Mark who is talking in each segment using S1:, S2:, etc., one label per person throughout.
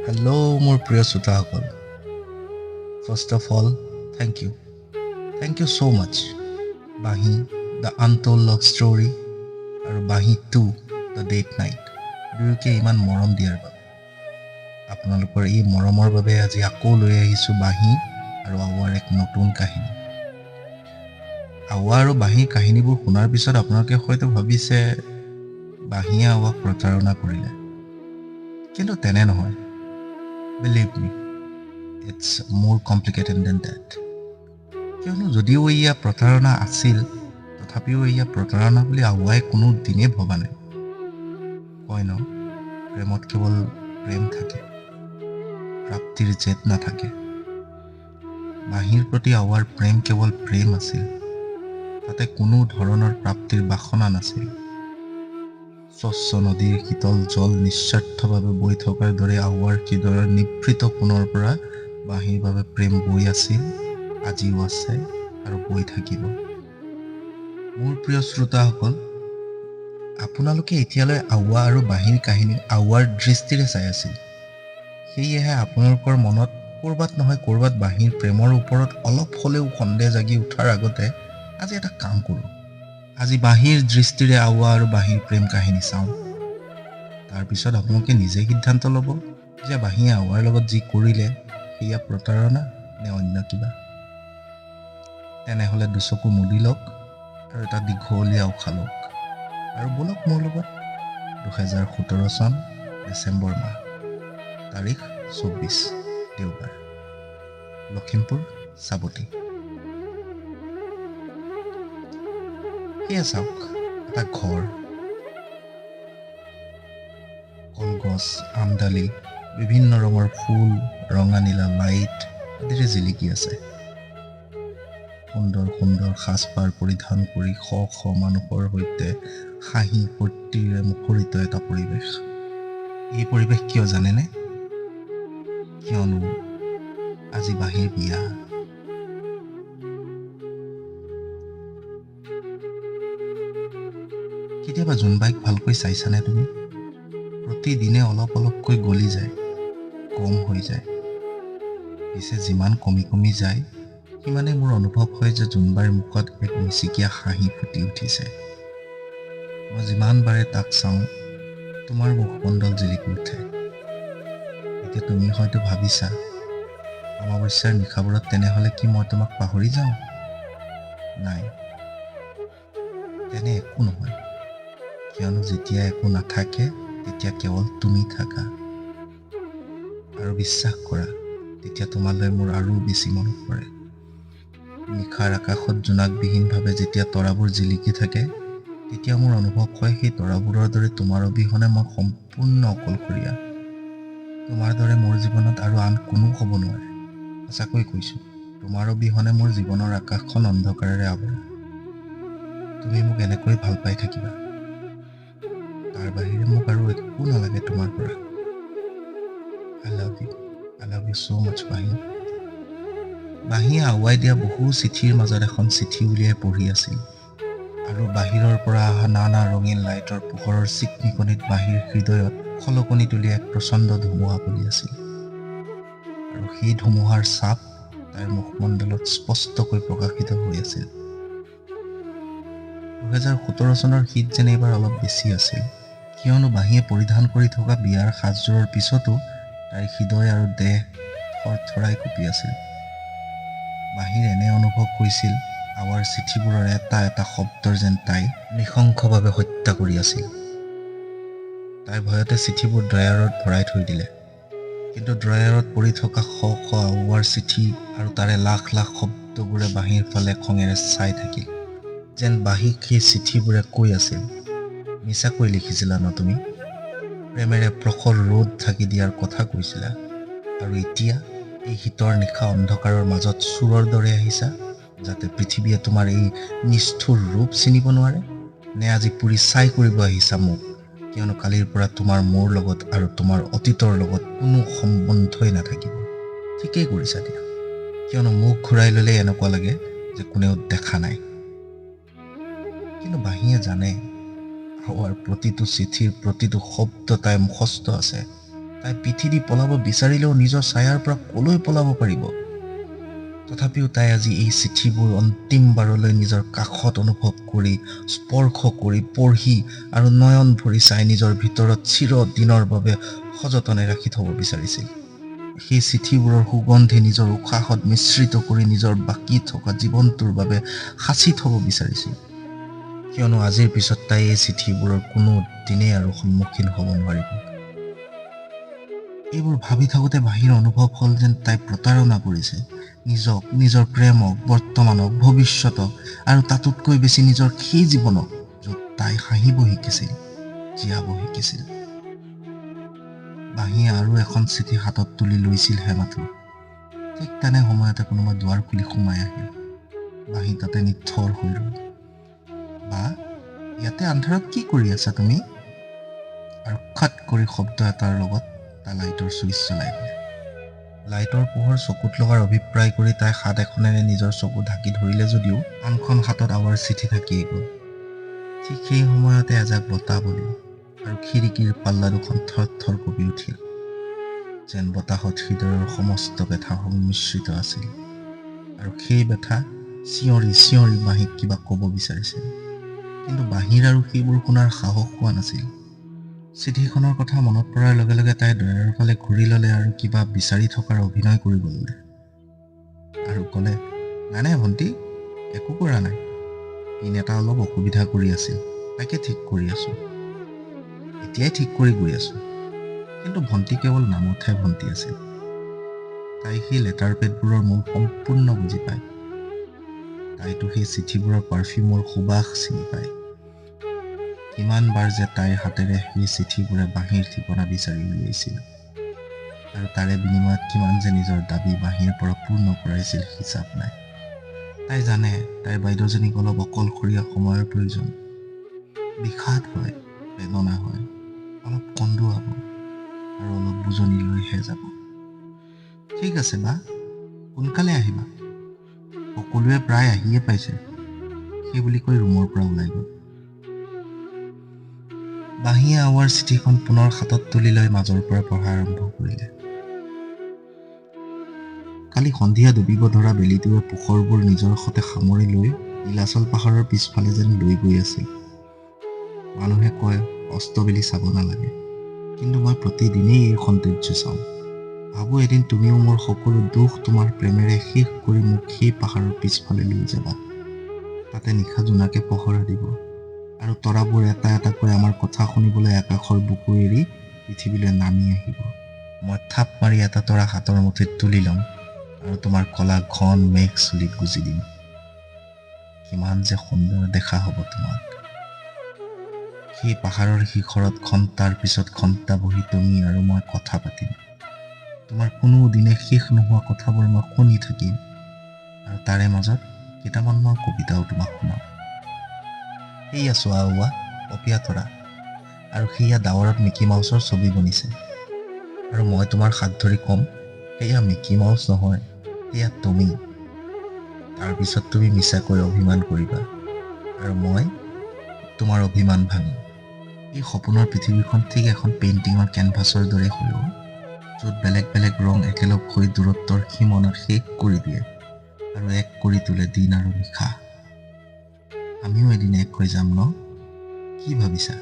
S1: Hello' মোৰ প্ৰিয় শ্ৰোতাসকল, first of all thank you so' much. বাঁহী দ্য আনটল্ড লাভ ষ্টৰী আৰু বাঁহী 2 দ্য ডেট নাইট দুয়োকে ইমান মৰম দিয়াৰ বাবে। আপোনালোকৰ এই মৰমৰ বাবে আজি আকৌ লৈ আহিছোঁ বাঁহী আৰু আৱাৰ এক নতুন কাহিনী। আৱা আৰু বাঁহীৰ কাহিনীবোৰ শুনাৰ পিছত আপোনালোকে হয়তো ভাবিছে বাঁহীয়ে আৱাক প্ৰতাৰণা কৰিলে, কিন্তু তেনে নহয়। Believe me, it's more complicated than that. কিয়নো যদিও এয়া প্ৰতাৰণা আছিল, তথাপিও এয়া প্ৰতাৰণা বুলি আৱাই কোনো দিনেই ভবা নাই। কয় ন, প্ৰেমত কেৱল প্ৰেম থাকে, প্ৰাপ্তিৰ জেদ নাথাকে। বাঁহীৰ প্ৰতি আৱাৰ প্ৰেম কেৱল প্ৰেম আছিল, তাতে কোনো ধৰণৰ প্ৰাপ্তিৰ বাসনা নাছিল। স্বচ্ছ নদীৰ শীতল জল নিস্বাৰ্থভাৱে বৈ থকাৰ দৰে আৱাৰ হৃদয়ৰ নিভৃত কোণৰ পৰা বাঁহীৰ বাবে প্ৰেম বৈ আছিল, আজিও আছে আৰু বৈ থাকিব। মোৰ প্ৰিয় শ্ৰোতাসকল, আপোনালোকে এতিয়ালৈ আৱা আৰু বাঁহীৰ কাহিনী আৱাৰ দৃষ্টিৰে চাই আছিল। সেয়েহে আপোনালোকৰ মনত ক'ৰবাত নহয় ক'ৰবাত বাঁহীৰ প্ৰেমৰ ওপৰত অলপ হ'লেও সন্দেহ জাগি উঠাৰ আগতে আজি এটা কাম কৰোঁ। আজি বাঁহীৰ দৃষ্টিৰে আৱা আৰু বাঁহীৰ প্ৰেম কাহিনী চাওঁ। তাৰপিছত আপোনালোকে নিজে সিদ্ধান্ত ল'ব যে বাঁহীয়ে আৱাৰ লগত যি কৰিলে সেয়া প্ৰতাৰণা নে অন্য কিবা। তেনেহ'লে দুচকু মুদি লওক আৰু এটা দীঘলীয়া উশাহ লওক আৰু বলক মোৰ লগত 2017 চন ডিচেম্বৰ মাহ, তাৰিখ 24 দেওবাৰ, লখিমপুৰ চাবতি। সেয়া চাওক, এটা ঘৰ, কলগছ, আমডালি, বিভিন্ন ৰঙৰ ফুল, ৰঙা নীলা লাইট আদিৰে জিলিকি আছে। সুন্দৰ সুন্দৰ সাজপাৰ পৰিধান কৰি শ শ মানুহৰ সৈতে হাঁহি ফূৰ্তিৰে মুখৰিত এটা পৰিৱেশ। এই পৰিৱেশ কিয় জানেনে? কিয়নো আজি বাঁহীৰ বিয়া। কেতিয়াবা জোনবাইক ভালকৈ চাইছানে তুমি? প্ৰতিদিনে অলপ অলপকৈ গলি যায়, কম হৈ যায়। পিছে যিমান কমি কমি যায়, সিমানে মোৰ অনুভৱ হয় যে জোনবাইৰ মুখত এক মিচিকীয়া হাঁহি ফুটি উঠিছে। মই যিমান বাৰে তাক চাওঁ, তোমাৰ মুখমণ্ডল জিলিকি উঠে। এতিয়া তুমি হয়তো ভাবিছা, অমাৱস্যাৰ নিশাবোৰত তেনেহ'লে কি মই তোমাক পাহৰি যাওঁ? নাই, তেনে একো নহয়। কিয়নো যেতিয়া একো নাথাকে, তেতিয়া কেৱল তুমি থাকা। আৰু বিশ্বাস কৰা, তেতিয়া তোমালৈ মোৰ আৰু বেছি মনত পৰে। নিশাৰ আকাশত জোনাকবিহীনভাৱে যেতিয়া তৰাবোৰ জিলিকি থাকে, তেতিয়া মোৰ অনুভৱ হয় সেই তৰাবোৰৰ দৰে তোমাৰ অবিহনে মই সম্পূৰ্ণ অকলশৰীয়া। তোমাৰ দৰে মোৰ জীৱনত আৰু আন কোনো হ'ব নোৱাৰে। সঁচাকৈ কৈছোঁ, তোমাৰ অবিহনে মোৰ জীৱনৰ আকাশখন অন্ধকাৰেৰে আৱৰা। তুমি মোক এনেকৈ ভাল পাই থাকিবা। তাৰ বাহিৰে মোক আৰু একো নালাগে তোমাৰ পৰা। I love you so much, বাঁহী। বাঁহীয়ে আৱাই দিয়া বহু চিঠিৰ মাজত এখন চিঠি উলিয়াই পঢ়ি আছিল, আৰু বাহিৰৰ পৰা অহা নানা ৰঙীন লাইটৰ পোহৰৰ চিকমিকনিত বাঁহীৰ হৃদয়ত খলকনি তুলি এক প্ৰচণ্ড ধুমুহা পৰি আছিল। আৰু সেই ধুমুহাৰ ছাপ তাইৰ মুখমণ্ডলত স্পষ্টকৈ প্ৰকাশিত হৈ আছিল। 2017 চনৰ শীত যেন এইবাৰ অলপ বেছি আছিল, কিয়নো বাঁহীয়ে পৰিধান কৰি থকা বিয়াৰ সাজযোৰৰ পিছতো তাইৰ হৃদয় আৰু দেহ থৰথৰাই কঁপি আছিল। বাঁহীৰ এনে অনুভৱ হৈছিল, আৱাৰ চিঠিবোৰৰ এটা এটা শব্দৰ যেন তাই নৃশংসভাৱে হত্যা কৰি আছিল। তাই ভয়তে চিঠিবোৰ ড্ৰয়াৰত ভৰাই থৈ দিলে, কিন্তু ড্ৰয়াৰত পৰি থকা শ শ আৱাৰ চিঠি আৰু তাৰে লাখ লাখ শব্দবোৰে বাঁহীৰ ফালে খঙেৰে চাই থাকিল, যেন বাঁহীক সেই চিঠিবোৰে কৈ আছিল, মিছাকৈ লিখিছিলা ন তুমি? প্ৰেমেৰে প্ৰখৰ ৰ'দ ঢাকি দিয়াৰ কথা কৈছিলা, আৰু এতিয়া এই শীতৰ নিশা অন্ধকাৰৰ মাজত চোৰৰ দৰে আহিছা, যাতে পৃথিৱীয়ে তোমাৰ এই নিষ্ঠুৰ ৰূপ চিনিব নোৱাৰে? নে আজি পুৰি ছাই কৰিব আহিছা মোক, কিয়নো কালিৰ পৰা তোমাৰ মোৰ লগত আৰু তোমাৰ অতীতৰ লগত কোনো সম্বন্ধই নাথাকিব? ঠিকেই কৰিছা দিয়া, কিয়নো মুখ ঘূৰাই ল'লেই এনেকুৱা লাগে যে কোনেও দেখা নাই। কিন্তু বাঁহীয়ে জানে, আৱাৰ প্ৰতিটো চিঠিৰ প্ৰতিটো শব্দ তাই মুখস্থ আছে। তাই পিঠি দি পলাব বিচাৰিলেও নিজৰ ছায়াৰ পৰা কলৈ পলাব পাৰিব? তথাপিও তাই আজি এই চিঠিবোৰ অন্তিমবাৰলৈ নিজৰ কাষত অনুভৱ কৰি, স্পৰ্শ কৰি, পঢ়ি আৰু নয়ন ভৰি চাই নিজৰ ভিতৰত চিৰদিনৰ বাবে সযতনে ৰাখি থব বিচাৰিছিল। সেই চিঠিবোৰৰ সুগন্ধি নিজৰ উশাহত মিশ্ৰিত কৰি নিজৰ বাকী থকা জীৱনটোৰ বাবে সাঁচি থব বিচাৰিছিল। কিয়নো আজিৰ পিছত তাই এই চিঠিবোৰৰ কোনো দিনেই আৰু সন্মুখীন হ'ব নোৱাৰিব। এইবোৰ ভাবি থাকোঁতে বাহিৰ অনুভৱ হ'ল যেন তাই প্ৰতাৰণা কৰিছে নিজক, নিজৰ প্ৰেমক, বৰ্তমানক, ভৱিষ্যতক আৰু তাতোতকৈ বেছি নিজৰ সেই জীৱনক য'ত তাই হাঁহিব শিকিছিল, জীয়াব শিকিছিল। বাঁহীয়ে আৰু এখন চিঠি হাতত তুলি লৈছিলহে মাথো। ঠিক তেনে সময়তে কোনোবা দুৱাৰ খুলি সোমাই আহিল। বাঁহী তাতে নিথৰ হৈ ৰ'ল। বা, ইয়াতে আন্ধাৰত কি কৰি আছা তুমি? আৰু খট কৰি শব্দ এটাৰ লগত তাই লাইটৰ চুইচ জ্বলাই দিলে। লাইটৰ পোহৰ চকুত লগাৰ অভিপ্ৰায় কৰি তাই হাত এখনেৰে নিজৰ চকু ঢাকি ধৰিলে যদিও আনখন হাতত আৱাৰ চিঠি থাকিয়েই গ'ল। ঠিক সেই সময়তে এজাক বতাহ বলিল আৰু খিৰিকীৰ পাল্লা দুখন থৰ থৰ কঁপি উঠিল। যেন বতাহত হৃদয়ৰ সমস্ত ব্যথা সংমিশ্ৰিত আছিল আৰু সেই ব্যথা চিঞৰি চিঞৰি বাঁহীক কিবা ক'ব বিচাৰিছিল। কিন্তু বাঁহীৰ আৰু সেইবোৰ শুনাৰ সাহস হোৱা নাছিল। চিঠিখনৰ কথা মনত পৰাৰ লগে লগে তাই দয়াৰ ফালে ঘূৰি ল'লে আৰু কিবা বিচাৰি থকাৰ অভিনয় কৰিব ল'লে আৰু ক'লে, নাই ভণ্টি, একো কৰা নাই। পিন এটা অলপ অসুবিধা কৰি আছিল, তাকে ঠিক কৰি আছো। এতিয়াই ঠিক কৰি গৈ আছো। কিন্তু ভণ্টি কেৱল নামতহে ভণ্টি আছিল। তাই সেই লেটাৰ পেডবোৰৰ মূল সম্পূৰ্ণ বুজি পায়। তাইতো সেই চিঠিবোৰৰ পাৰফিউমৰ সুবাস চিনি পায়। কিমানবাৰ যে তাইৰ হাতেৰে সেই চিঠিবোৰে বাঁহীৰ ঠিকনা বিচাৰি উলিয়াইছিল আৰু তাৰে বিনিময়ত কিমান যে নিজৰ দাবী বাঁহীৰ পৰা পূৰ্ণ কৰাইছিল হিচাপ নাই। তাই জানে তাইৰ বাইদেউজনীক অলপ অকলশৰীয়া সময়ৰ প্ৰয়োজন। বিষাদ হয়, বেদনা হয়, অলপ কন্দুৱাব আৰু অলপ বুজনি লৈহে যাব। ঠিক আছে বা, সোনকালে আহিবা। সকলোৱে প্ৰায় আহিয়ে পাইছে, সেই বুলি কৈ ৰুমৰ পৰা ওলাই গ'ল। বাঁহীয়ে আৱাৰ চিঠিখন পুনৰ হাতত তুলি লৈ মাজৰ পৰা পঢ়া আৰম্ভ কৰিলে। কালি সন্ধিয়া ডুবিব ধৰা বেলিটোৱে পোখৰবোৰ নিজৰ সতে সামৰি লৈ নীলাচল পাহাৰৰ পিছফালে যেন লৈ গৈ আছিল। মানুহে কয় অস্তবেলি চাব নালাগে, কিন্তু মই প্ৰতিদিনেই এই সৌন্দৰ্য চাওঁ। ভাবো এদিন তুমিও মোৰ সকলো দুখ তোমাৰ প্ৰেমেৰে শেষ কৰি মোক সেই পাহাৰৰ পিছফালে লৈ যাবা। তাতে নিশা জোনাকে পহৰা দিব আৰু তৰাবোৰ এটা এটাকৈ আমাৰ কথা শুনিবলৈ আকাশৰ বুকু এৰি পৃথিৱীলৈ নামি আহিব। মই থাপ মাৰি এটা তৰা হাতৰ মুঠিত তুলি ল'ম আৰু তোমাৰ কলা ঘন মেঘ চুলিত গুজি দিম। কিমান যে সুন্দৰ দেখা হ'ব তোমাক। সেই পাহাৰৰ শিখৰত ঘণ্টাৰ পিছত ঘণ্টা বহি তুমি আৰু মই কথা পাতিম। তোমাৰ কোনো দিনে শেষ নোহোৱা কথাবোৰ মই শুনি থাকিম আৰু তাৰে মাজত কেইটামান মই কবিতাও তোমাক শুনাম। সেয়া চোৱা ওৱা পপীয়া তৰা, আৰু সেয়া ডাৱৰত মিকি মাউচৰ ছবি বনিছে। আৰু মই তোমাৰ হাত ধৰি ক'ম, সেয়া মিকি মাউচ নহয়, সেয়া তুমি। তাৰপিছত তুমি মিছাকৈ অভিমান কৰিবা আৰু মই তোমাৰ অভিমান ভাঙিম। এই সপোনৰ পৃথিৱীখন ঠিক এখন পেইণ্টিঙৰ কেনভাছৰ দৰে হ'ব, য'ত বেলেগ বেলেগ ৰং একেলগ হৈ দূৰত্বৰ সীমনা শেষ কৰি দিয়ে আৰু এক কৰি তোলে দিন আৰু নিশা। আমিও এদিন এক হৈ যাম ন? কি ভাবিছা?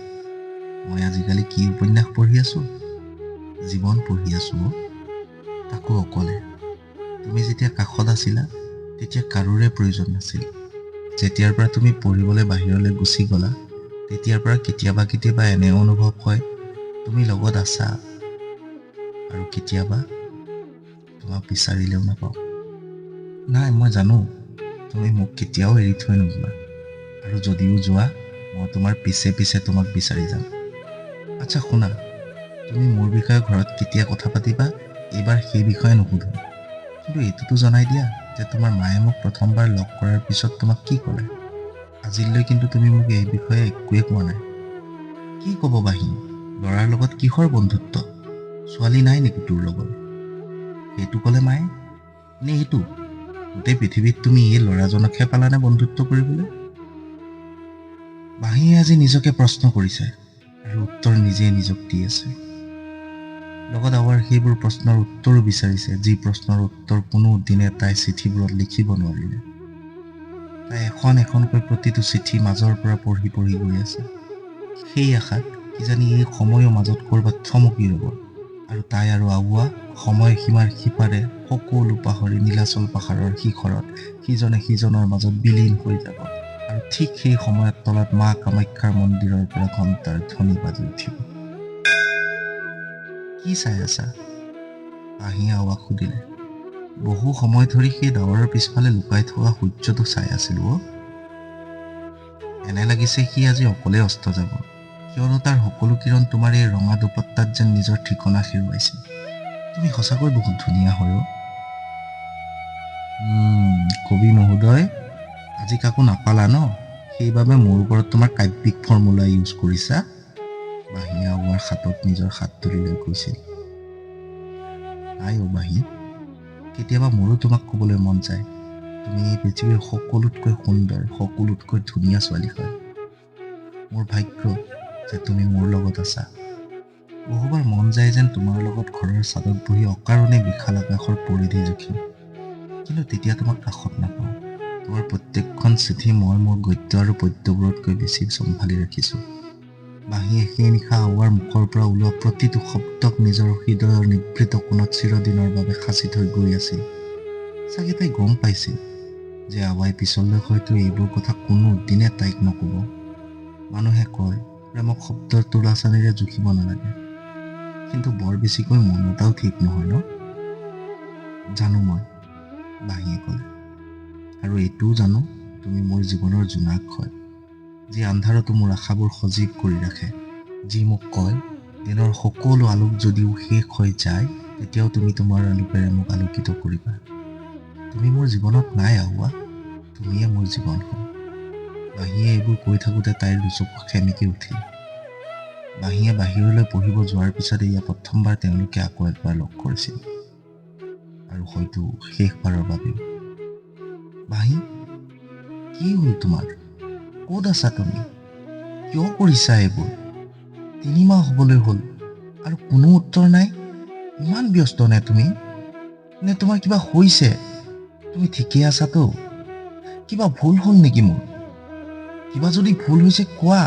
S1: মই আজিকালি কি উপন্যাস পঢ়ি আছো? জীৱন পঢ়ি আছো, তাকো অকলে। তুমি যেতিয়া কাষত আছিলা তেতিয়া কাৰোৰে প্ৰয়োজন নাছিল। যেতিয়াৰ পৰা তুমি পঢ়িবলৈ বাহিৰলৈ গুচি গ'লা তেতিয়াৰ পৰা কেতিয়াবা এনে অনুভৱ হয় তুমি লগত আছা আৰু কেতিয়াবা তোমাক বিচাৰিলেও নাপাওঁ। নাই, মই জানো তুমি মোক কেতিয়াও এৰি থৈ নোযোৱা, আৰু যদিও যোৱা মই তোমাৰ পিছে পিছে তোমাক বিচাৰি যাম। আচ্ছা শুনা, তুমি মোৰ বিষয়ে ঘৰত কেতিয়া কথা পাতিবা এইবাৰ সেই বিষয়ে নুসুধো, কিন্তু এইটোতো জনাই দিয়া যে তোমাৰ মায়ে মোক প্ৰথমবাৰ লগ কৰাৰ পিছত তোমাক কি ক'লে। আজিলৈ কিন্তু তুমি মোক এই বিষয়ে একোৱে কোৱা নাই। কি ক'ব বাহিনী, ল'ৰাৰ লগত কিহৰ বন্ধুত্ব? ছোৱালী নাই নেকি তোৰ লগত? সেইটো ক'লে মায়ে, নে এইটো গোটেই পৃথিৱীত তুমি এই ল'ৰাজনকহে পালানে বন্ধুত্ব কৰিবলৈ? বাঁহীয়ে আজি নিজকে প্ৰশ্ন কৰিছে আৰু উত্তৰ নিজে নিজক দি আছে। লগত আৱাৰ সেইবোৰ প্ৰশ্নৰ উত্তৰো বিচাৰিছে, যি প্ৰশ্নৰ উত্তৰ কোনো দিনে তাই চিঠিবোৰত লিখিব নোৱাৰিলে। তাই এখন এখনকৈ প্ৰতিটো চিঠি মাজৰ পৰা পঢ়ি পঢ়ি গৈ আছে, সেই আশাত কিজানি এই সময়ৰ মাজত ক'ৰবাত থমকি ৰ'ব আৰু তাই আৰু আউৱা সময় সীমাৰ সিপাৰে সকলো পাহৰি নীলাচল পাহাৰৰ শিখৰত সিজনে সিজনৰ মাজত বিলীন হৈ যাব। আৰু ঠিক সেই সময়ত তলত মা কামাখ্যাৰ মন্দিৰৰ পৰা ঘণ্টাৰ ধ্বনি বাজি উঠিব। কি চাই আছা? বাঁহীয়ে আউৱাক সুধিলে। বহু সময় ধৰি সেই ডাৱৰৰ পিছফালে লুকাই থকা সূৰ্যটো চাই আছিলো। এনে লাগিছে সি আজি অকলে অস্ত যাব, কিয়নো তাৰ সকলো কিৰণ তোমাৰ এই ৰঙা দুপাট্টাত যেন নিজৰ ঠিকনা হেৰুৱাইছে। তুমি সঁচাকৈ বহুত ধুনীয়া হয়। কবি মহোদয়, আজি কাকো নাপালা ন, সেইবাবে মোৰ ওপৰত তোমাৰ কাব্যিক ফৰ্মুলা ইউজ কৰিছা। বাঁহীয়ে আউৱাৰ হাতত নিজৰ হাত ধৰি লৈ কৈছিল। নাই বাঁহী, কেতিয়াবা মোৰো তোমাক ক'বলৈ মন যায়, তুমি এই পৃথিৱীৰ সকলোতকৈ সুন্দৰ, সকলোতকৈ ধুনীয়া ছোৱালী হয়। মোৰ ভাগ্য যে তুমি মোৰ লগত আছা। বহুবাৰ মন যায় যেন তোমাৰ লগত ঘৰৰ ছাদত বহি অকাৰণে বিশাল আকাশৰ পৰিধি জুখিম, কিন্তু তেতিয়া তোমাক কাষত নাপাওঁ। তোমাৰ প্ৰত্যেকখন চিঠি মই মোৰ গদ্য আৰু পদ্যবোৰতকৈ বেছি চম্ভালি ৰাখিছোঁ। বাঁহীয়ে সেই নিশা আউৱাৰ মুখৰ পৰা ওলোৱা প্ৰতিটো শব্দক নিজৰ হৃদয়ৰ নিভৃত কোণত চিৰদিনৰ বাবে সাঁচি থৈ গৈ আছিল। চাগে তাই গম পাইছিল যে আউৱাই পিছলৈ হয়তো এইবোৰ কথা কোনো দিনে তাইক নক'ব। মানুহে কয় প্ৰেমক শব্দৰ তোলাচানিৰে জুখিব নালাগে, কিন্তু বৰ বেছিকৈ মন এটাও ঠিক নহয় ন? জানো মই, বাঁহীয়ে ক'লে, আৰু এইটোও জানো তুমি মোৰ জীৱনৰ জোনাক হয়, যি আন্ধাৰতো মোৰ আশাবোৰ সজীৱ কৰি ৰাখে, যি মোক কয় দিনৰ সকলো আলোক যদিও শেষ হৈ যায়, তেতিয়াও তুমি তোমাৰ আলোকেৰে মোক আলোকিত কৰিবা। তুমি মোৰ জীৱনত নাই আউৱা, তুমিয়ে মোৰ জীৱন হয়। বাঁহীয়ে এইবোৰ কৈ থাকোঁতে তাইৰ দুচকু সেমেকি উঠিল। বাঁহীয়ে বাহিৰলৈ পঢ়িব যোৱাৰ পিছত এয়া প্ৰথমবাৰ তেওঁলোকে আকৌ একবাৰ লগ কৰিছিল, আৰু হয়তো শেষবাৰৰ বাবে। বাঁহী, কি হ'ল তোমাৰ? ক'ত আছা তুমি? কিয় কৰিছা এইবোৰ? 3 মাহ হ'বলৈ হ'ল আৰু কোনো উত্তৰ নাই। ইমান ব্যস্ত নে তুমি? নে তোমাৰ কিবা হৈছে? তুমি ঠিকেই আছাতো? কিবা ভুল হ'ল নেকি মোৰ? কিবা যদি ভুল হৈছে কোৱা।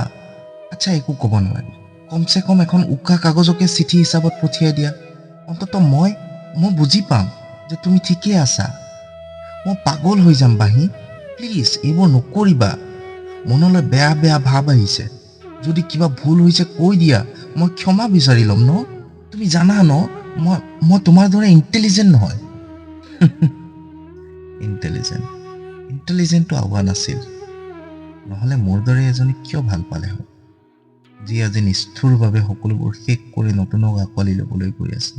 S1: আচ্ছা, একো ক'ব নালাগে, কমচে কম এখন উকা কাগজকে চিঠি হিচাপত পঠিয়াই দিয়া। অন্তত মই বুজি পাম যে তুমি ঠিকেই আছা। মই পাগল হৈ যাম বাঁহী, প্লিজ এইবোৰ নকৰিবা। মনলৈ বেয়া বেয়া ভাৱ আহিছে। যদি কিবা ভুল হৈছে কৈ দিয়া, মই ক্ষমা বিচাৰি ল'ম ন। তুমি জানা ন মই তোমাৰ দৰে ইণ্টেলিজেণ্ট নহয়। ইণ্টেলিজেণ্টটো আউৱা নাছিল, নহ'লে মোৰ দৰে এজনী কিয় ভাল পালে হয়, যি আজি নিষ্ঠুৰভাৱে সকলোবোৰ শেষ কৰি নতুনক আঁকোৱালি ল'বলৈ গৈ আছে।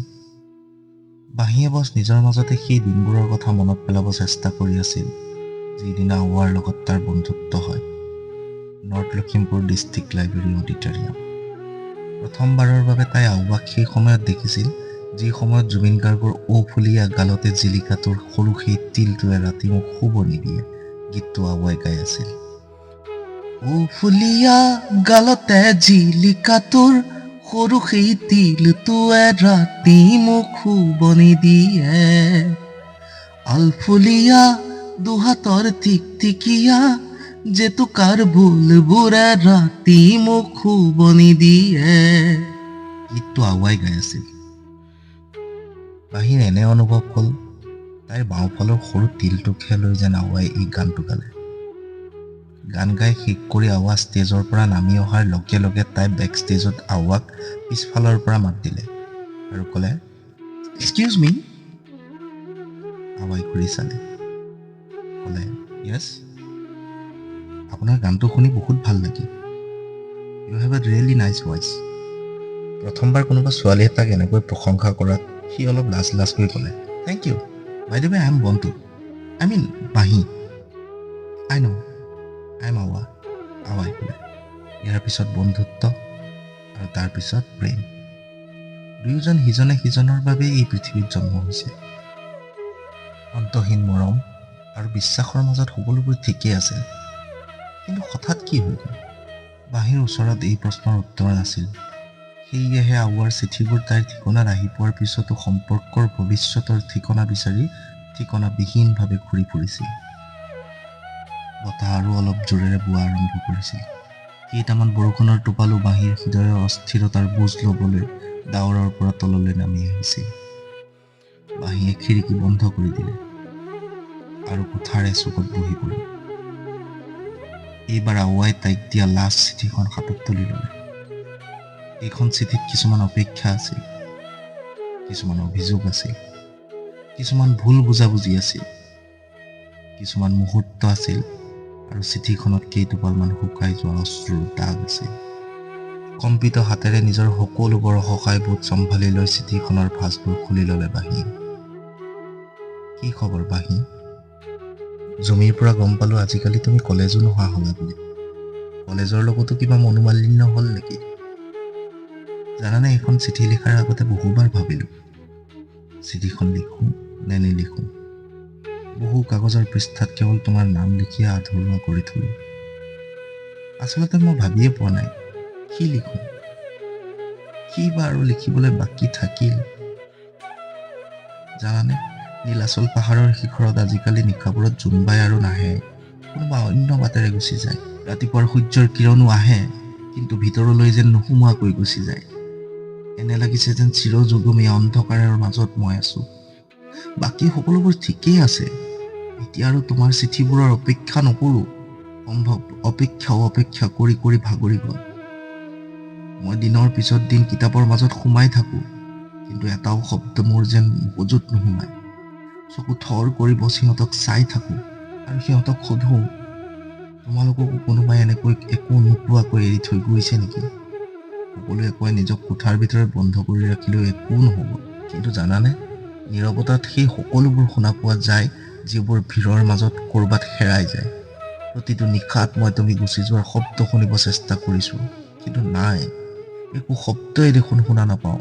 S1: বাঁহীয়ে বছ নিজৰ মাজতে সেই দিনবোৰৰ কথা মনত পেলাব চেষ্টা কৰি আছিল, যিদিনা আউৱাৰ লগত তাৰ বন্ধুত্ব হয় north Lakhimpur district library auditorium. প্ৰথমবাৰৰ বাবে তাই আউৱাক সেই সময়ত দেখিছিল, যি সময়ত জুবিন গাৰ্গৰ ঔফুলীয়া গালতে জিলিকাটোৰ সৰু সেই তিলটোৱে ৰাতি মোক শুব নিদিয়ে গীতটো আউৱাই গাই আছিল। ঔফুলীয়া গালতে জিলিকাটোৰ সৰু সেই তিলটোৱে ৰাতি মোক শুব নিদিয়ে, আলফুলীয়া দুহাতৰ টিকটিকিয়া জেতুকাৰ বুলবোৰে ৰাতি মোক শুব নিদিয়ে। গীতটো আউৱাই গাই আছিল। বাঁহীৰ এনে অনুভৱ হ'ল তাইৰ বাওঁফালৰ সৰু তিলটোকহে লৈ যেন আউৱাই এই গানটো গালে। গান গাই শেষ কৰি আউৱা ষ্টেজৰ পৰা নামি অহাৰ লগে লগে তাই বেক ষ্টেজত আউৱাক পিছফালৰ পৰা মাত দিলে আৰু ক'লে, এক্সকিউজ মি। আউৱাই ঘূৰি চালে, ক'লে, য়েছ, আপোনাৰ গানটো শুনি বহুত ভাল লাগিল। You have a really nice voice. প্ৰথমবাৰ কোনোবা ছোৱালী এটাক এনেকৈ প্ৰশংসা কৰাত সি অলপ লাজকৈ ক'লে, thank you, by the way I am বন্ধু, আই মিন বাঁহী। আই ন', আই এম আউৱা, আউৱাই ক'লে। ইয়াৰ পিছত বন্ধুত্ব আৰু তাৰপিছত প্ৰেম। দুয়োজন সিজনে সিজনৰ বাবে এই পৃথিৱীত জন্ম হৈছে। অন্তহীন মৰম আৰু বিশ্বাসৰ মাজত সকলোবোৰ ঠিকেই আছিল, কিন্তু হঠাৎ কি হৈ গ'ল? বাঁহীৰ ওচৰত এই প্ৰশ্নৰ উত্তৰ নাছিল। সেয়েহে আৱাৰ চিঠিবোৰ তাইৰ ঠিকনাত আহি পোৱাৰ পিছতো সম্পৰ্কৰ ভৱিষ্যতৰ ঠিকনা বিচাৰি ঠিকনাবিহীনভাৱে ঘূৰি ফুৰিছিল। বতাহ আৰু অলপ জোৰেৰে বোৱা আৰম্ভ কৰিছিল। কেইটামান বৰষুণৰ টোপালো বাঁহীৰ হৃদয়ৰ অস্থিৰতাৰ বুজ ল'বলৈ ডাৱৰৰ পৰা তললৈ নামি আহিছিল। বাঁহীয়ে খিৰিকী বন্ধ কৰি দিলে আৰু কোঠাৰ এচুকত বহি পৰিল। এইবাৰ আৱাই তাইক দিয়া লাষ্ট চিঠিখন হাতত তুলি ল'লে। এইখন চিঠিত কিছুমান অপেক্ষা আছিল, কিছুমান অভিযোগ আছিল, কিছুমান ভুল বুজাবুজি আছিল, কিছুমান মুহূৰ্ত আছিল আৰু চিঠিখনত কেইটোপালমান শুকাই যোৱা অশ্ৰুৰ দাগ আছিল। কম্পিত হাতেৰে নিজৰ সকলোবোৰ অসহায় বোধ চম্ভালি লৈ চিঠিখনৰ ভাঁজবোৰ খুলি ল'লে বাঁহী। কি খবৰ বাঁহী? জুমিৰ পৰা গম পালো আজিকালি তুমি কলেজো নোহোৱা হ'লা বুলি। কলেজৰ লগতো কিবা মনোমালিন্য হ'ল নেকি? জানানে, এইখন চিঠি লিখাৰ আগতে বহুবাৰ ভাবিলো চিঠিখন লিখোঁ নে নিলিখোঁ। বহু কাগজৰ পৃষ্ঠাত কেৱল তোমাৰ নাম লিখিয়ে আধৰুৱা কৰি থলো। আচলতে মই ভাবিয়ে পোৱা নাই কি লিখোঁ, কি বা আৰু লিখিবলৈ বাকী থাকিল। জানানে, নীলাচল পাহাৰৰ শিখৰত আজিকালি নিশাবোৰত জোনবাই আৰু নাহে, কোনোবা অন্য বাটেৰে গুচি যায়। ৰাতিপুৱাৰ সূৰ্যৰ কিৰণো আহে, কিন্তু ভিতৰলৈ যেন নোসোমোৱাকৈ গুচি যায়। এনে লাগিছে যেন চিৰযুগমীয়া অন্ধকাৰৰ মাজত মই আছো। বাকী সকলোবোৰ ঠিকেই আছে। এতিয়া আৰু তোমাৰ চিঠিবোৰৰ অপেক্ষা নকৰো। সম্ভৱ অপেক্ষা কৰি কৰি ভাগৰি গ'ল। মই দিনৰ পিছত দিন কিতাপৰ মাজত সোমাই থাকো, কিন্তু এটাও শব্দ মোৰ যেন মগজুত নোসোমায়। চকু থৰ কৰি সিহঁতক চাই থাকো আৰু সিহঁতক সোধো, তোমালোককো কোনোবাই এনেকৈ একো নোকোৱাকৈ এৰি থৈ গৈছে নেকি? সকলোৱে কয় নিজক কোঠাৰ ভিতৰত বন্ধ কৰি ৰাখিলেও একো নহ'ব, কিন্তু জানানে, নীৰৱতাত সেই সকলোবোৰ শুনা পোৱা যায় যিবোৰ ভিৰৰ মাজত ক'ৰবাত হেৰাই যায়। প্ৰতিটো নিশাত মই তুমি গুচি যোৱাৰ শব্দ শুনিব চেষ্টা কৰিছো, কিন্তু নাই, একো শব্দই দেখোন শুনা নাপাওঁ।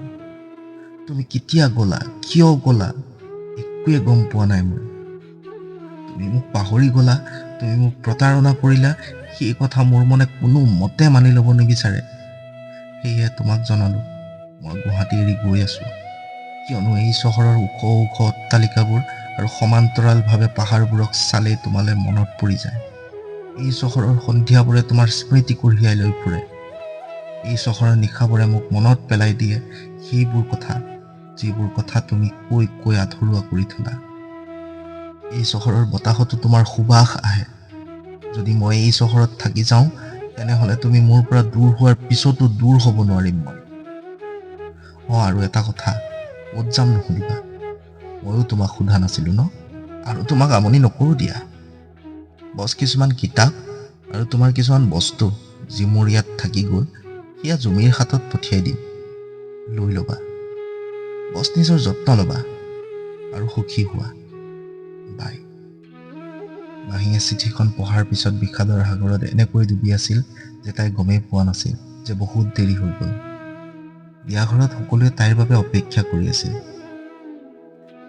S1: তুমি কেতিয়া গ'লা, কিয় গ'লা, একোৱে গম পোৱা নাই মই। তুমি মোক পাহৰি গ'লা, তুমি মোক প্ৰতাৰণা কৰিলা, সেই কথা মোৰ মনে কোনো মতে মানি ল'ব নিবিচাৰে। সেয়ে তোমাক জনালো, মই গুৱাহাটী এৰি গৈ আছো। কিয়নো এই চহৰৰ ওখ ওখ অট্টালিকাবোৰ আৰু সমান্তৰালভাৱে পাহাৰবোৰক চালেই তোমালৈ মনত পৰি যায়। এই চহৰৰ সন্ধিয়াবোৰে তোমাৰ স্মৃতি কঢ়িয়াই লৈ ফুৰে। এই চহৰৰ নিশাবোৰে মোক মনত পেলাই দিয়ে সেইবোৰ কথা, যিবোৰ কথা তুমি কৈ কৈ আধৰুৱা কৰি থলা। এই চহৰৰ বতাহতো তোমাৰ সুবাস আহে। যদি মই এই চহৰত থাকি যাওঁ, তেনেহ'লে তুমি মোৰ পৰা দূৰ হোৱাৰ পিছতো দূৰ হ'ব নোৱাৰিম মই। আৰু এটা কথা, ক'ত যাম নুসুধিবা, ময়ো তোমাক সোধা নাছিলো ন, আৰু তোমাক আমনি নকৰো দিয়া। বছ কিছুমান কিতাপ আৰু তোমাৰ কিছুমান বস্তু যি মোৰ ইয়াত থাকি গ'ল, সেয়া জুমিৰ হাতত পঠিয়াই দিম, লৈ ল'বা। বছ নিজৰ যত্ন ল'বা আৰু সুখী হোৱা। বাই। বাঁহীয়ে চিঠিখন পঢ়াৰ পিছত বিষাদৰ সাগৰত এনেকৈ ডুবি আছিল যে তাই গমেই পোৱা নাছিল যে বহুত দেৰি হৈ গ'ল। বিয়াঘৰত সকলোৱে তাইৰ বাবে অপেক্ষা কৰি আছিল।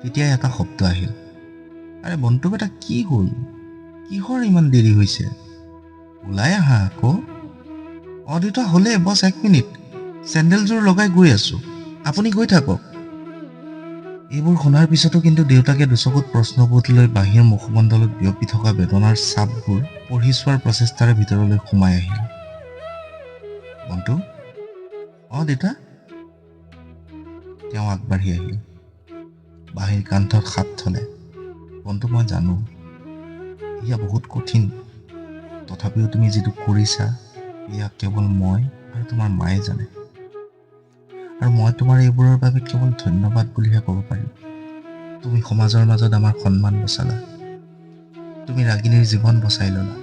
S1: তেতিয়া এটা শব্দ আহিল, আৰে বন্ধু বেটা, কি হ'ল, কিহৰ ইমান দেৰি হৈছে, ওলাই আহা আকৌ। দেউতা হ'লে, বছ 1 মিনিট, চেণ্ডেলযোৰ লগাই গৈ আছো, আপুনি গৈ থাকক। এইবোৰ শুনাৰ পিছতো কিন্তু দেউতাকে দুচকুত প্ৰশ্নবোধ লৈ বাঁহীৰ মুখমণ্ডলত বিয়পি থকা বেদনাৰ ছাপবোৰ পঢ়ি চোৱাৰ প্ৰচেষ্টাৰে ভিতৰলৈ সোমাই আহিল। বন্ধু, দেউতা। তেওঁ আগবাঢ়ি আহিল, বাঁহীৰ কান্ধত হাত থলে। বন্ধু, মই জানো এয়া বহুত কঠিন, তথাপিও তুমি যিটো কৰিছা এয়া কেৱল মই আৰু তোমাৰ মায়ে জানে। আৰু মই তোমাৰ এইবোৰৰ বাবে কেৱল ধন্যবাদ বুলিহে ক'ব পাৰিম। তুমি সমাজৰ মাজত আমাৰ সন্মান বচালা, তুমি ৰাগিনীৰ জীৱন বচাই ল'লা।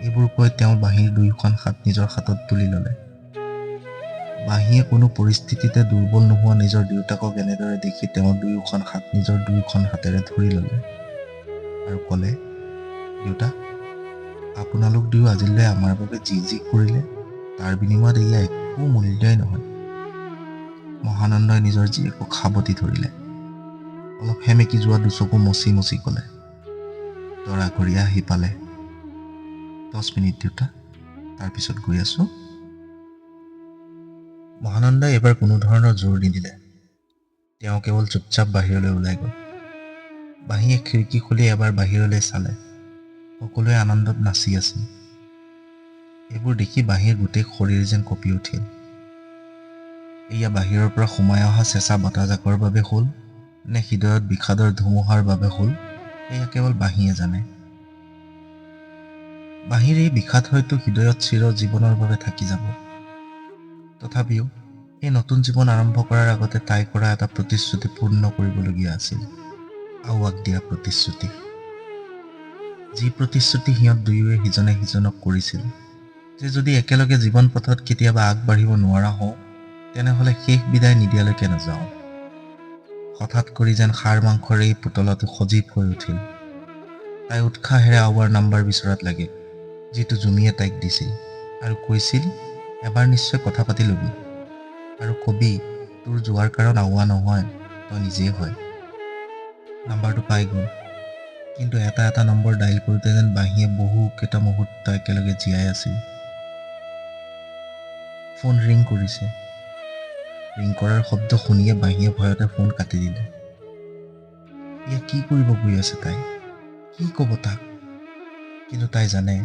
S1: এইবোৰ কৈ তেওঁ বাঁহীৰ দুয়োখন হাত নিজৰ হাতত তুলি ল'লে। বাঁহীয়ে কোনো পৰিস্থিতিতে দুৰ্বল নোহোৱা নিজৰ দেউতাকক এনেদৰে দেখি তেওঁৰ দুয়োখন হাত নিজৰ দুয়োখন হাতেৰে ধৰি ল'লে আৰু ক'লে, দেউতা, আপোনালোক দুয়ো আজিলৈ আমাৰ বাবে যি যি কৰিলে তাৰ বিনিময়ত এয়া একো মূল্যই নহয়। মহানন্দই নিজৰ জীয়েকক সাবটি ধৰিলে। অলপ সেমেকি যোৱা দুচকু মচি মচি ক'লে, দৰা ঘৰীয়া আহি পালে। 10 মিনিট দেউতা, তাৰপিছত গৈ আছো। মহানন্দই এবাৰ কোনো ধৰণৰ জোৰ নিদিলে। তেওঁ কেৱল চুপচাপ বাহিৰলৈ ওলাই গ'ল। বাঁহীয়ে খিৰিকী খুলি এবাৰ বাহিৰলৈ চালে। সকলোৱে আনন্দত নাচি আছিল। এইবোৰ দেখি বাঁহীৰ গোটেই শৰীৰ যেন কঁপি উঠিল। এয়া বাহিৰৰ পৰা সোমাই অহা চেঁচা বতাহজাকৰ বাবে হ'ল নে হৃদয়ত বিষাদৰ ধুমুহাৰ বাবে হ'ল, এয়া কেৱল বাঁহীয়ে জানে। বাঁহীৰ এই বিষাদ হয়তো হৃদয়ত চিৰ জীৱনৰ বাবে থাকি যাব। তথাপিও এই নতুন জীৱন আৰম্ভ কৰাৰ আগতে তাই কৰা এটা প্ৰতিশ্ৰুতি পূৰ্ণ কৰিবলগীয়া আছিল। আওৱাক দিয়া প্ৰতিশ্ৰুতি। যি প্ৰতিশ্ৰুতি সিহঁত দুয়োৱে সিজনে সিজনক কৰিছিল, যে যদি একেলগে জীৱন পথত কেতিয়াবা আগবাঢ়িব নোৱাৰা হওঁ, তেনেহ'লে শেষ বিদায় নিদিয়ালৈকে নাযাওঁ। হঠাৎ কৰি যেন সাৰ মাংসৰ এই পুতলাটো সজীৱ হৈ উঠিল। তাই উৎসাহেৰে আওৱাৰ নাম্বাৰ বিচৰাত লাগিল, যিটো জুমিয়ে তাইক দিছিল, আৰু কৈছিল, এবাৰ নিশ্চয় কথা পাতি ল'বি, আৰু কবি তোৰ যোৱাৰ কাৰণ আওৱা নহয়, তই নিজেই হয়। নাম্বাৰটো পাই গ'ল, কিন্তু এটা এটা নম্বৰ ডাইল কৰোঁতে যেন বাঁহীয়ে বহুকেইটা মুহূৰ্ত একেলগে জীয়াই আছিল। ফোন ৰিং কৰিছে। ৰিং কৰাৰ শব্দ শুনিয়ে বাঁহীয়ে ভয়তে ফোন কাটি দিলে। এয়া কি কৰিব গৈ আছে তাই? কি ক'ব তাক? কিন্তু তাই জানে,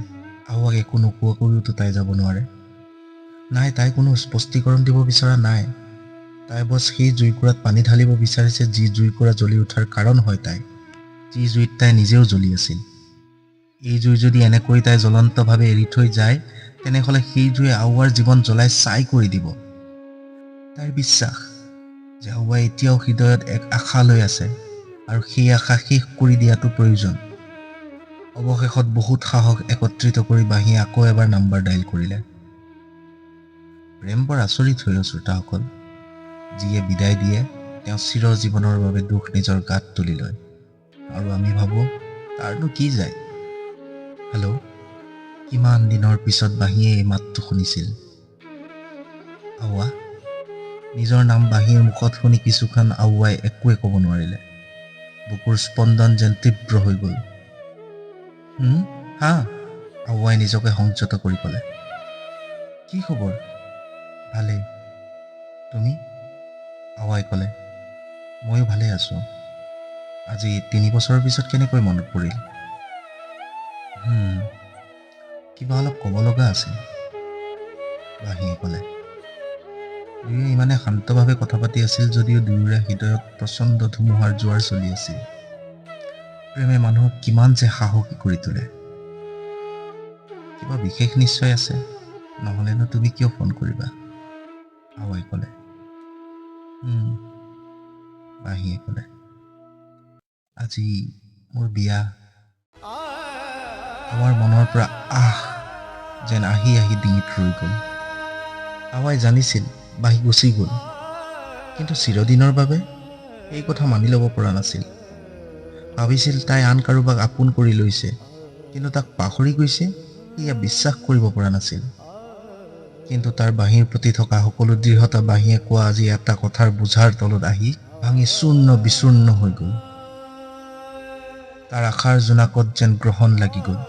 S1: আওৱাক একো নোকোৱাকৈওতো তাই যাব নোৱাৰে। নাই, তাই কোনো স্পষ্টীকৰণ দিব বিচৰা নাই। তাই বছ সেই জুইকুৰাত পানী ঢালিব বিচাৰিছে, যি জুইকুৰা জ্বলি উঠাৰ কাৰণ হয় তাই, যি জুইত তাই নিজেও জ্বলি আছিল। এই জুই যদি এনেকৈ তাই জ্বলন্তভাৱে এৰি থৈ যায়, তেনেহ'লে সেই জুয়ে আওৱাৰ জীৱন জ্বলাই ছাই কৰি দিব। তাইৰ বিশ্বাস যে আওৱাই এতিয়াও হৃদয়ত এক আশা লৈ আছে, আৰু সেই আশা শেষ কৰি দিয়াটো প্ৰয়োজন। অৱশেষত বহুত সাহস একত্ৰিত কৰি বাঁহীয়ে আকৌ এবাৰ নাম্বাৰ ডাইল কৰিলে। প্ৰেম বৰ আচৰিত হৈ শ্ৰোতাসকল। যিয়ে বিদায় দিয়ে, তেওঁ চিৰ জীৱনৰ বাবে দুখ নিজৰ গাত তুলি লয়, আৰু আমি ভাবোঁ তাৰনো কি যায়। হেল্ল', কিমান দিনৰ পিছত বাঁহীয়ে এই মাতটো শুনিছিল। আওৱা। নিজৰ নাম বাঁহীৰ মুখত শুনি কিছুক্ষণ আওৱাই একোৱে ক'ব নোৱাৰিলে। বুকুৰ স্পন্দন যেন তীব্ৰ হৈ গ'ল। হা? আওৱাই নিজকে সংযত কৰি ক'লে। কি খবৰ? ভালেই। তুমি? আওৱাই ক'লে। ময়ো ভালে আছোঁ। আজি 3 বছৰৰ পিছত কেনেকৈ মনত পৰিল? কিবা অলপ ক'ব লগা আছিল, বাঁহীয়ে ক'লে। দুয়োৱে ইমানে শান্তভাৱে কথা পাতি আছিল যদিও দুয়োৰে হৃদয়ত প্ৰচণ্ড ধুমুহাৰ জোৱাৰ চলি আছিল। প্ৰেমে মানুহক কিমান যে সাহসী কৰি তোলে। কিবা বিশেষ নিশ্চয় আছে, নহ'লেনো তুমি কিয় ফোন কৰিবা? আওৱাই ক'লে। বাঁহীয়ে ক'লে। আজি মোৰ বিয়া। আওৱাৰ মনৰ পৰা যেন আহি আহি ডিঙিত ৰৈ গ'ল। আওৱাই জানিছিল বাঁহী গুচি গ'ল, কিন্তু চিৰদিনৰ বাবে এই কথা মানি ল'ব পৰা নাছিল। ভাবিছিল তাই আন কাৰোবাক আপোন কৰি লৈছে, কিন্তু তাক পাহৰি গৈছে, সেয়া বিশ্বাস কৰিব পৰা নাছিল। কিন্তু তাৰ বাঁহীৰ প্ৰতি থকা সকলো দৃঢ়তা বাঁহীয়ে কোৱা আজি এটা কথাৰ বোঝাৰ তলত আহি ভাঙি চূৰ্ণ বিচূৰ্ণ হৈ গ'ল। তাৰ আশাৰ জোনাকত যেন গ্ৰহণ লাগি গ'ল।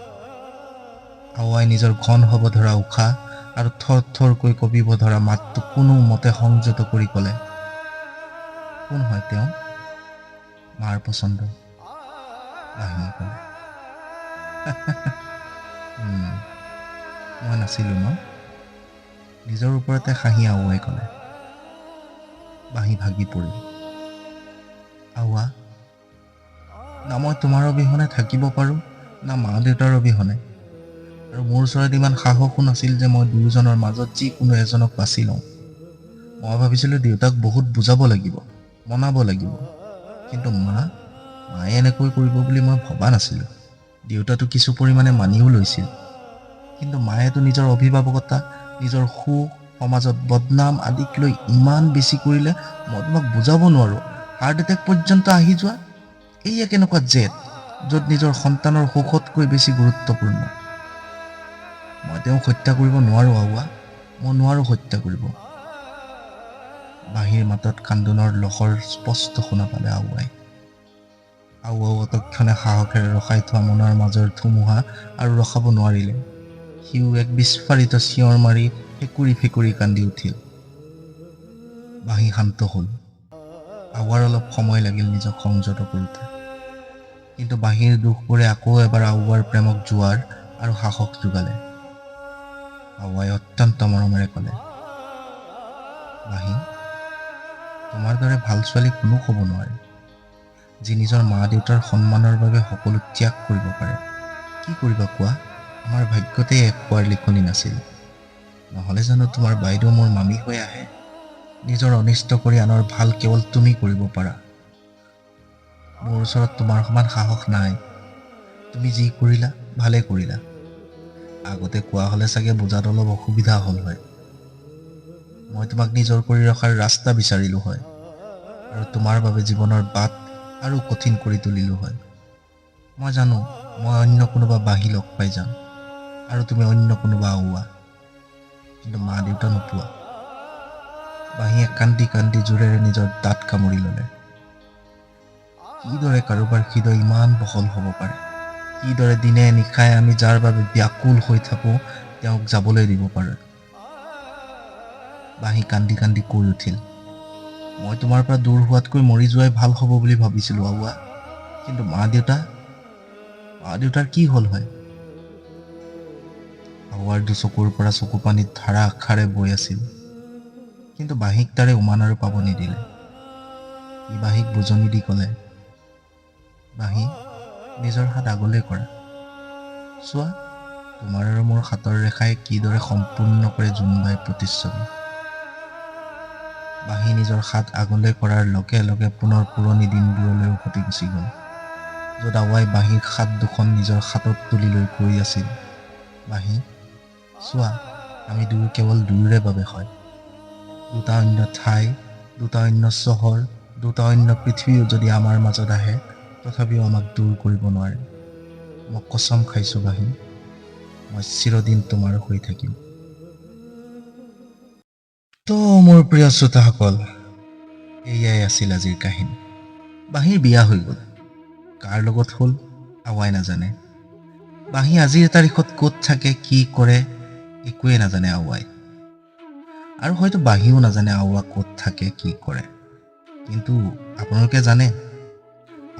S1: আওৱাই নিজৰ ঘন হ'ব ধৰা উশাহ আৰু থৰ থৰকৈ কঁপিব ধৰা মাতটো কোনো মতে সংযত কৰি ক'লে, কোন হয় তেওঁ? মাৰ পচন্দ, বাঁহীয়ে ক'লে। মই নাছিলোঁ ন? নিজৰ ওপৰতে হাঁহি আওৱাই ক'লে। বাঁহী ভাগি পৰিল। আওৱা, না মই তোমাৰ অবিহনে থাকিব পাৰোঁ, না মা দেউতাৰ অবিহনে। আৰু মোৰ ওচৰত ইমান সাহসো নাছিল যে মই দুয়োজনৰ মাজত যিকোনো এজনক বাছি লওঁ। মই ভাবিছিলোঁ দেউতাক বহুত বুজাব লাগিব, মনাব লাগিব, কিন্তু মায়ে এনেকৈ কৰিব বুলি মই ভবা নাছিলোঁ। দেউতাটো কিছু পৰিমাণে মানিও লৈছিল, কিন্তু মায়েতো নিজৰ অভিভাৱকতা, নিজৰ সুখ, সমাজত বদনাম আদিক লৈ ইমান বেছি কৰিলে মই তোমাক বুজাব নোৱাৰোঁ। হাৰ্ট এটেক পৰ্যন্ত আহি যোৱা, এয়া কেনেকুৱা জেদ, য'ত নিজৰ সন্তানৰ সুখতকৈ বেছি গুৰুত্বপূৰ্ণ। মই তেওঁক হত্যা কৰিব নোৱাৰোঁ আওৱা, মই নোৱাৰোঁ হত্যা কৰিব। বাঁহীৰ মাতত কান্দোনৰ লহৰ স্পষ্ট শুনা পালে আওৱাই। আওৱাও তৎক্ষণে সাহসেৰে ৰখাই থোৱা মনৰ মাজৰ ধুমুহা আৰু ৰখাব নোৱাৰিলে। সিও এক বিস্ফাৰিত চিঞৰ মাৰি ফেকুৰি ফেকুৰি কান্দি উঠিল। বাঁহী শান্ত হ'ল। আৱাৰ অলপ সময় লাগিল নিজক সংযত কৰোঁতে, কিন্তু বাঁহীৰ দুখবোৰে আকৌ এবাৰ আৱাৰ প্ৰেমক জোৱাৰ আৰু সাহস যোগালে। আৱাই অত্যন্ত মৰমেৰে ক'লে, বাঁহী, তোমাৰ দৰে ভাল ছোৱালী কোনো হ'ব নোৱাৰে, যি নিজৰ মা দেউতাৰ সন্মানৰ বাবে সকলো ত্যাগ কৰিব পাৰে। কি কৰিবা কোৱা? আমাৰ ভাগ্যতে এক হোৱাৰ লিখনি নাছিল। নহ'লে জানো তোমাৰ বাইদেউ মোৰ মামী হৈ আহে? নিজৰ অনিষ্ট কৰি আনৰ ভাল কেৱল তুমি কৰিব পাৰা। মোৰ ওচৰত তোমাৰ সমান সাহস নাই। তুমি যি কৰিলা ভালে কৰিলা। আগতে কোৱা হ'লে চাগে বুজাত অলপ অসুবিধা হ'ল হয়। মই তোমাক নিজৰ কৰি ৰখাৰ ৰাস্তা বিচাৰিলো হয়, আৰু তোমাৰ বাবে জীৱনৰ বাট আৰু কঠিন কৰি তুলিলো হয়। মই জানো মই অন্য কোনোবা বাঁহী লগ পাই যাম, আৰু তুমি অন্য কোনোবা আওৱা, কিন্তু মা দেউতা নোপোৱা। বাঁহীয়ে কান্দি কান্দি জোৰেৰে নিজৰ দাঁত কামুৰি ল'লে। কিদৰে কাৰোবাৰ হৃদয় ইমান বহল হ'ব পাৰে? কিদৰে দিনে নিশাই আমি যাৰ বাবে ব্যাকুল হৈ থাকোঁ তেওঁক যাবলৈ দিব পাৰে? বাঁহী কান্দি কান্দি কৈ উঠিল, মই তোমাৰ পৰা দূৰ হোৱাতকৈ মৰি যোৱাই ভাল হ'ব বুলি ভাবিছিলোঁ আওৱা, কিন্তু মা দেউতাৰ কি হ'ল হয়? আৱাৰ দুচকুৰ পৰা চকু পানীত ধাৰাসাৰে বৈ আছিল, কিন্তু বাঁহীক তাৰে উমান আৰু পাব নিদিলে। ই বাঁহীক বুজনি দি ক'লে, বাঁহী, নিজৰ হাত আগলৈ কৰা। চোৱা, তোমাৰ আৰু মোৰ হাতৰ ৰেখাই কিদৰে সম্পূৰ্ণকৈ জোনবাই প্ৰতিচ্ছবি। বাঁহী নিজৰ হাত আগলৈ কৰাৰ লগে লগে পুনৰ পুৰণি দিনবোৰলৈ উভতি গুচি গ'ল, য'ত আৱাই বাঁহীৰ হাত দুখন নিজৰ হাতত তুলি লৈ কৈ আছিল, বাঁহী, চোৱা, আমি দুয়ো কেৱল দুয়োৰে বাবে হয়। দুটা অন্য ঠাই, দুটা অন্য চহৰ, দুটা অন্য পৃথিৱীও যদি আমাৰ মাজত আহে, তথাপিও আমাক দূৰ কৰিব নোৱাৰে। মই কচম খাইছোঁ বাঁহী, মই চিৰদিন তোমাৰ হৈ থাকিম। তো মোৰ প্ৰিয় শ্ৰোতাসকল, এয়াই আছিল আজিৰ কাহিনী। বাঁহীৰ বিয়া হৈ গ'ল। কাৰ লগত হ'ল আৱাই নাজানে। বাঁহী আজিৰ তাৰিখত ক'ত থাকে, কি কৰে, একোৱে নাজানে আৱাই। আৰু হয়তো বাঁহীও নাজানে আৱা ক'ত থাকে, কি কৰে। কিন্তু আপোনালোকে জানে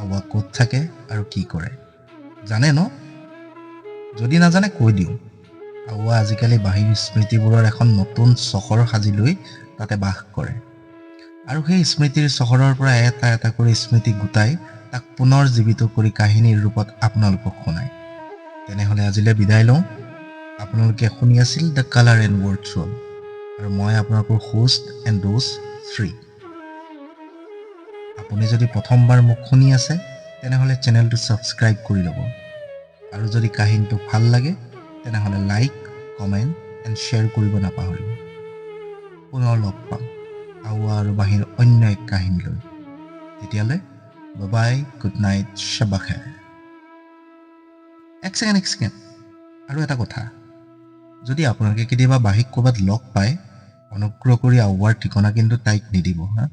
S1: আৱা ক'ত থাকে আৰু কি কৰে? জানে ন? যদি নাজানে কৈ দিওঁ, আৱা আজিকালি বাঁহীৰ স্মৃতিবোৰৰ এখন নতুন চহৰ সাজি লৈ তাতে বাস কৰে। আৰু সেই স্মৃতিৰ চহৰৰ পৰা এটা এটা কৰি স্মৃতি গোটাই তাক পুনৰ জীৱিত কৰি কাহিনীৰ ৰূপত আপোনালোকক শুনায়। তেনেহ'লে আজিলৈ বিদায় লওঁ। আপোনালোকে শুনি আছিল the colour and word shawl, আৰু মই আপোনালোকৰ হোষ্ট এণ্ড ড'জ 3। আপুনি যদি প্ৰথমবাৰ মোক শুনি আছে, তেনেহ'লে চেনেলটো ছাবস্ক্ৰাইব কৰি ল'ব। আৰু যদি কাহিনীটো ভাল লাগে, তেনেহ'লে লাইক, কমেণ্ট এণ্ড শ্বেয়াৰ কৰিব নাপাহৰিব। পুনৰ লগ পাম আৱা আৰু বাঁহীৰ অন্য এক কাহিনী লৈ। তেতিয়ালৈ বাই, গুড নাইট, শ্বাবা খাইৰ। এক ছেকেণ্ড। আৰু এটা কথা, যদি আপোনালোকে কেতিয়াবা বাঁহীক ক'ৰবাত লগ পায়, অনুগ্ৰহ কৰি আৱাৰ ঠিকনা কিন্তু তাইক নিদিব হা।